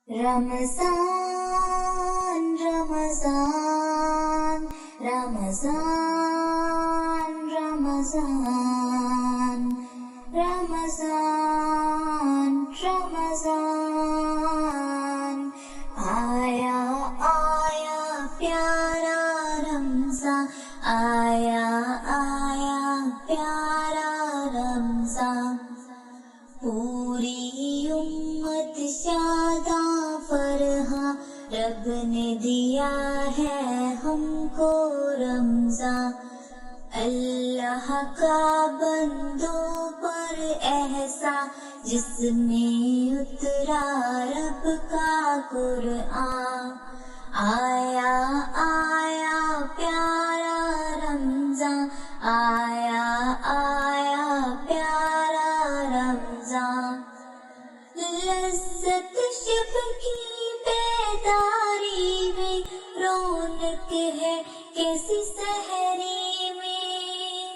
رمضان رمضان رمضان رمضان رمضان رمضان آیا آیا پیارا رمضان آیا آیا پیارا رمضان پوری امت شاداں فرحاں رب نے دیا ہے ہم کو رمضان اللہ کا بندوں پر احسان جس میں اترا رب کا قرآن آیا آیا پیارا رمضان آیا آیا پیارا رمضان لذت شب کی بیداری میں رونق ہے کیسی سحری میں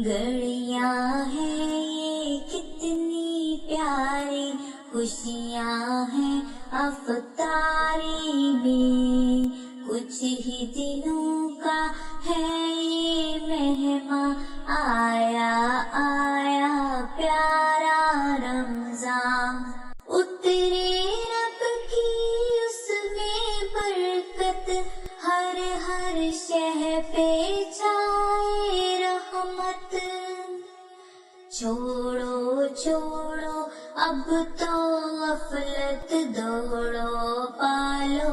گھڑیاں ہیں یہ کتنی پیاری خوشیاں ہیں افطاری میں کچھ ہی دنوں کا ہے یہ مہمان آیا آیا پیارا رمضان اترے رب کی اس میں برکت ہر ہر شہ پہ چھائے رحمت چھوڑو چھوڑو اب تو غفلت دوڑو پالو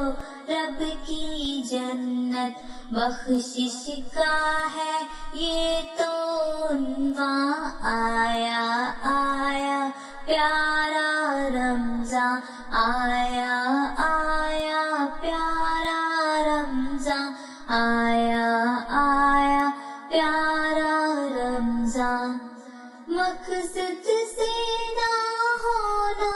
رب کی جنت بخشش کا ہے یہ تو عنوان آیا آیا پیارا رمضان آیا آیا پیارا رمضان آیا آیا پیارا رمضان مقصد سے نہ ہونا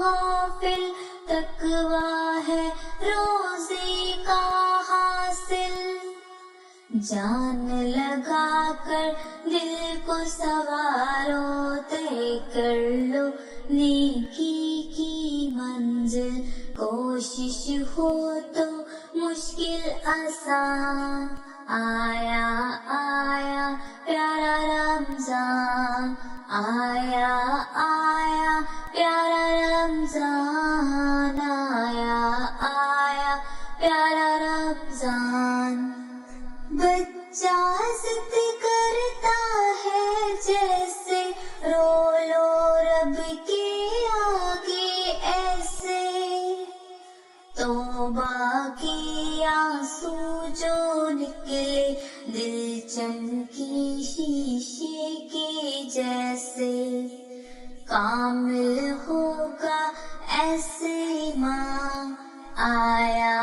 غافل تقویٰ ہے روزے کا حاصل جان لگا کر دل کو سوارو طے کر لو نیکی کی منزل کوشش ہو تو مشکل آسان آیا آیا پیارا رمضان آیا آیا پیارا رمضان آیا آیا پیارا رمضان بچہ ضد کرتا ہے جیسے رو لو رب کے آگے ایسے توبہ کی آنسو جو نکلے دل چمکی شیشے کے جیسے کامل ہوگا ایسے ایمان آیا